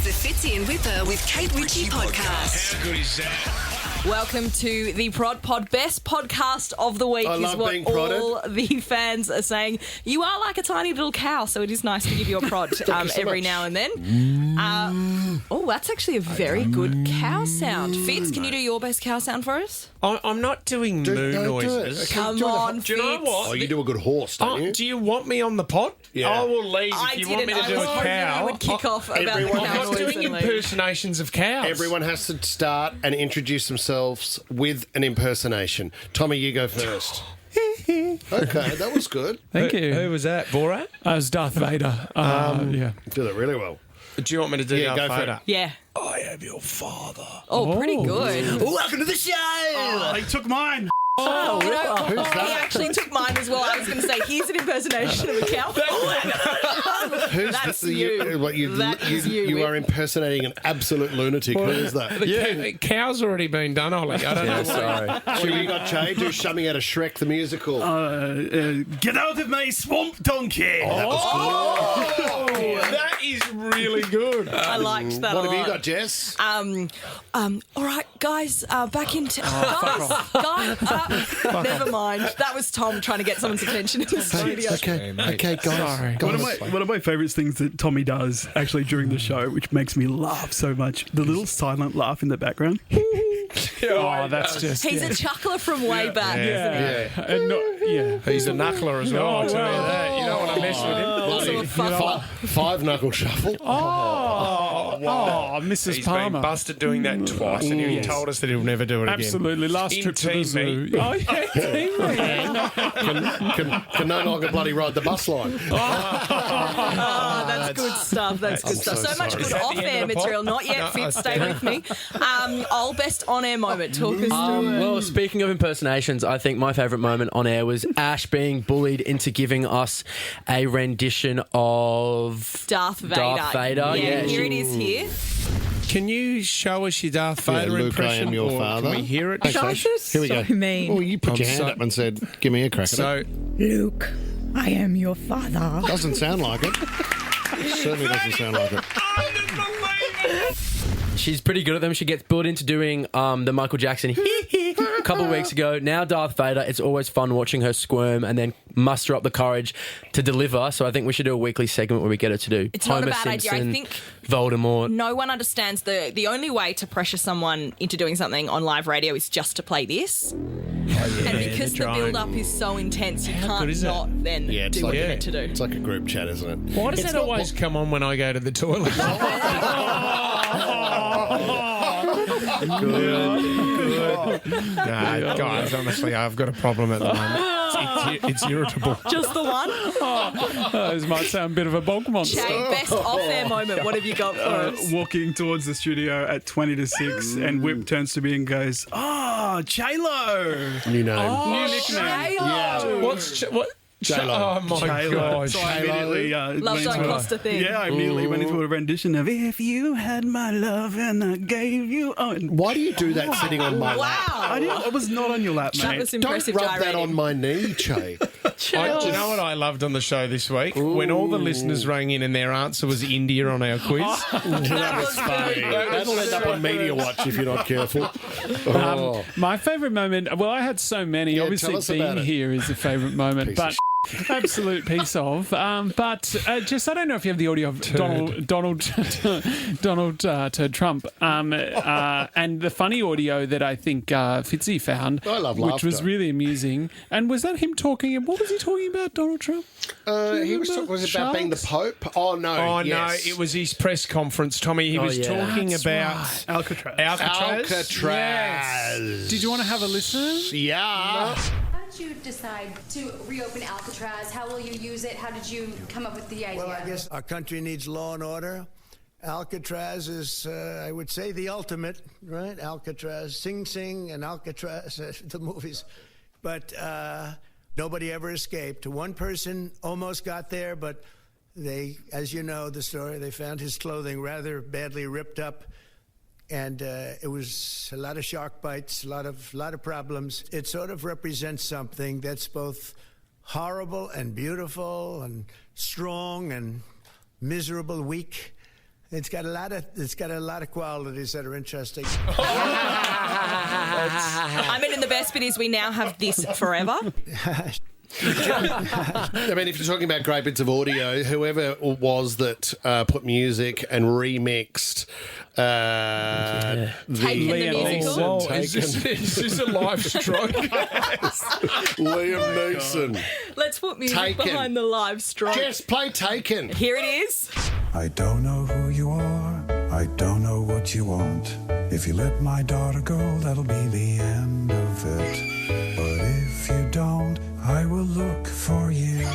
is the Fitzy and Whipper with Kate Ritchie podcast. How good is that? Welcome to the Prod Pod best podcast of the week. I love is what being prodded. all the fans are saying. You are like a tiny little cow, so it is nice to give you a prod every now and then. That's actually a very good cow sound. Fitz, can you do your best cow sound for us? I'm not doing moo noises. Come on, Do you know Fitz. what? Oh, you do a good horse, don't you? Do you want me on the pod? Yeah. I will leave I if you didn't. want me to do I was a hoping cow. you would kick off about the everyone cow I'm not noise doing and leave. impersonations of cows. Everyone has to start and introduce themselves with an impersonation. Tommy, you go first. Okay, that was good. Thank you. Who was that? Borat? I was Darth Vader. Yeah. Did it really well. Do you want me to do Yeah, Darth go for Vader? Yeah. I am your father. Oh, pretty good. Welcome to the show. He took mine. You know, Who's he that? actually took mine as well. I was going to say, here's an impersonation of a cow. Who's That's the, you. What, That is you, You Whip. are impersonating an absolute lunatic. Who is that? The cow's already been done, Ollie. I don't know. Sorry. What have you got, Jay? Do something out of Shrek the musical. Get out of my swamp, donkey. That was good. That is really good. I liked that What a have you lot. got, Jess? All right, guys, back in never mind. That was Tom trying to get someone's attention in the studio. Okay, guys. Sorry. guys. One of my favourite things that Tommy does actually during the show, which makes me laugh so much, the little silent laugh in the background. Oh, that's just. He's a chuckler from way back, isn't he? Yeah. And He's a knuckler as well, I'll tell you well. that. You don't want to mess with him. Also a fuck. Five knuckle shuffle. Oh, Mrs. He's Palmer. been busted doing that twice, and he told us that he'll never do it again. Absolutely. Last In trip to the team zoo. meet. Oh, yeah, team meet. Can no longer bloody ride the bus line. Oh, that's good stuff. That's good stuff. So much sorry. good Is that the off-air end of the pod? material. Not yet, No, Fitz. okay. Stay with me. Old best on-air moment. Talk us through it. Well, speaking of impersonations, I think my favourite moment on air was Ash being bullied into giving us a rendition of Darth Vader. Yeah, Here it is here. Can you show us your Darth Vader Luke, I impression? am your or father. Can we hear it? Okay, here we go. mean. Oh, you put your hand up and said, give me a crack at it. So, Luke, I am your father. Doesn't sound like it. Certainly doesn't sound like it. She's pretty good at them. She gets bullied into doing the Michael Jackson a couple of weeks ago. Now Darth Vader. It's always fun watching her squirm and then muster up the courage to deliver. So I think we should do a weekly segment where we get her to do It's not Homer a bad idea. I Simpson, think Voldemort. no one understands the only way to pressure someone into doing something on live radio is just to play this. And because the build-up is so intense, you good can't is it? not then Yeah, it's do what like- you're meant to do. It's like a group chat, isn't it? why does that always come on when I go to the toilet? Good. No, guys, honestly, I've got a problem at the moment. It's irritable. Just the one? Those might sound a bit of a bog monster. Jay, best off-air moment. What have you got for us? Walking towards the studio at 20 to 6, and Whip turns to me and goes, J-Lo! New name. New nickname. What's what? J-Lo. Oh my J-Lo. gosh! So I immediately Love went don't into cost a thing. Yeah, I immediately went into a rendition of If You Had My Love and I Gave You... Oh, Why do you do that sitting on my lap? Wow. I was not on your lap, That mate. was Don't impressive rub that gyrating. on my knee, Che. Do you know what I loved on the show this week? When all the listeners rang in and their answer was India on our quiz. That was funny. That'll end up on Media Watch if you're not careful. Oh. My favourite moment, well, I had so many. Yeah, Obviously, tell us about being it. here is a favourite moment, Piece but of absolute piece of. But just, I don't know if you have the audio of Donald Turd Trump. And the funny audio that I think Fitzy found, I love which was laughter. really amusing. And was that him talking? What was he talking about, Donald Trump? He was it about being the Pope? Oh, no. Oh yes. no, it was his press conference, Tommy. He was yeah. talking about Alcatraz. Alcatraz. Alcatraz. Did you want to have a listen? Yeah. How did you decide to reopen Alcatraz? How will you use it? How did you come up with the idea? Well, I guess our country needs law and order. Alcatraz is, I would say, the ultimate, right? Alcatraz, Sing Sing and Alcatraz, the movies. But nobody ever escaped. One person almost got there, but they, as you know the story, they found his clothing rather badly ripped up. And it was a lot of shark bites, a lot of problems. It sort of represents something that's both horrible and beautiful and strong and miserable, weak. It's got a lot of qualities that are interesting. I mean, and the best bit is we now have this forever. I mean, if you're talking about great bits of audio, whoever it was that put music and remixed Taken the musical. Whoa, is this a live stroke? Liam Neeson. Let's put music Taken. behind the live stroke. Just play Taken. Here it is. I don't know who you are, I don't know what you want. If you let my daughter go, that'll be the end of it. But if you don't, I will look for you.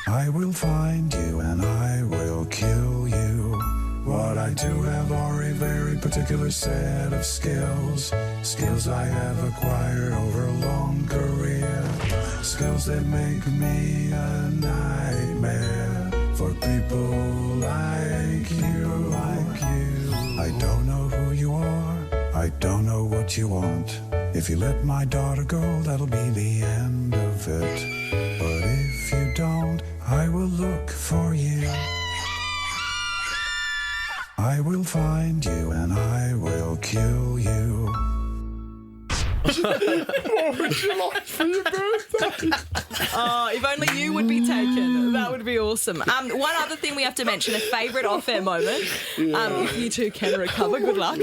I will find you and I will kill you. What I do have are a very particular set of skills. Skills I have acquired over a long career. Skills that make me a nightmare for people like you, I don't know who you are, I don't know what you want. If you let my daughter go, that'll be the end of it. But if you don't, I will look for you. I will find you and I will kill you. What would you like for your birthday? Oh, if only you would be taken. That would be awesome. One other thing we have to mention, a favourite off-air moment. If you two can recover, good luck.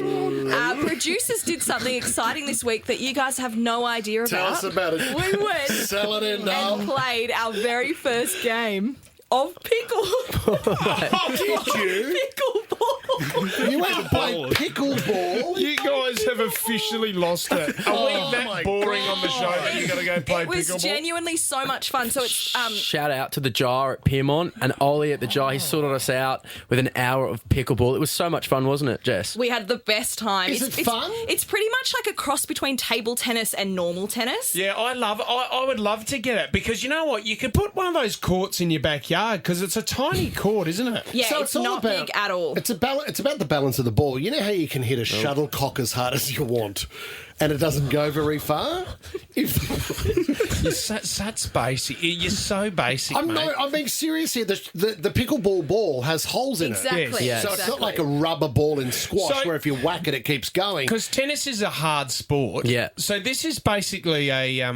Producers did something exciting this week that you guys have no idea about. Tell us about it. We went Sell it in, and played our very first game of pickleball. Did you? Pickleball. You went to play pickleball? You guys have officially lost it. Are we that boring on the show that you're going to go play It was pickleball? genuinely so much fun. So it's Shout out to the Jar at Piermont and Ollie at the Jar. He sorted us out with an hour of pickleball. It was so much fun, wasn't it, Jess? we had the best time. Is it fun? It's pretty much like a cross between table tennis and normal tennis. Yeah, I would love to get it because you know what? You could put one of those courts in your backyard because it's a tiny court, isn't it? Yeah, So it's all not about- big at all. It's about the balance of the ball. You know how you can hit a shuttlecock as hard as you want and it doesn't go very far? That's basic. You're so basic, mate. I'm being serious here. The pickleball ball has holes in Exactly. it. Yes. So it's not like a rubber ball in squash So- where if you whack it, it keeps going. Because tennis is a hard sport. Yeah. So this is basically a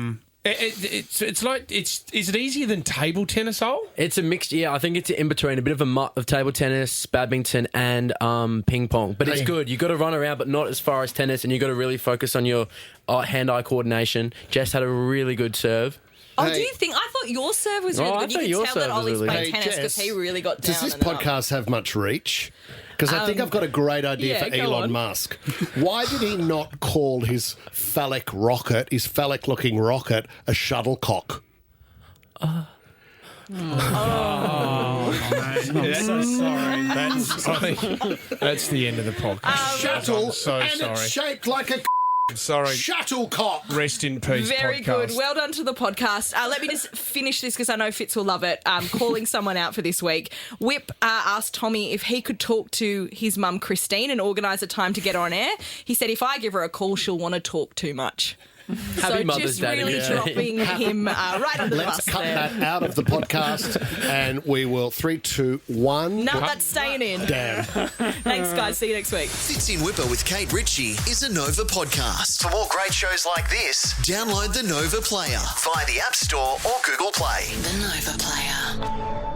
It's like is it easier than table tennis? It's a mixed. Yeah, I think it's in between a bit of a mutt of table tennis, badminton, and ping pong. But it's good. You got to run around, but not as far as tennis, and you got to really focus on your hand-eye coordination. Jess had a really good serve. Oh, Hey. do you think? I thought your serve was really Oh, I good. You thought can your tell that serve was Ollie's really played good. tennis Hey, because Jess, he really got down. Does this and up. podcast have much reach? Because I think I've got a great idea yeah, for go Elon on. Musk. Why did he not call his phallic-looking rocket, a shuttlecock? I'm so sorry. That's the end of the podcast. Shuttle, I'm so and sorry. it's shaped like a Sorry. shuttlecock. Rest in peace. Very podcast. good. Well done to the podcast. Let me just finish this because I know Fitz will love it. Calling someone out for this week. Whip asked Tommy if he could talk to his mum, Christine, and organise a time to get on air. He said if I give her a call, she'll want to talk too much. Happy so Mother's just Day to really Christine. dropping him right under the Let's bus cut there. that out of the podcast and we will 3, 2, 1. No, that's staying in. Damn. Thanks, guys. See you next week. Fits in Whipper with Kate Ritchie is a Nova podcast. For more great shows like this, download the Nova Player via the App Store or Google Play. The Nova Player.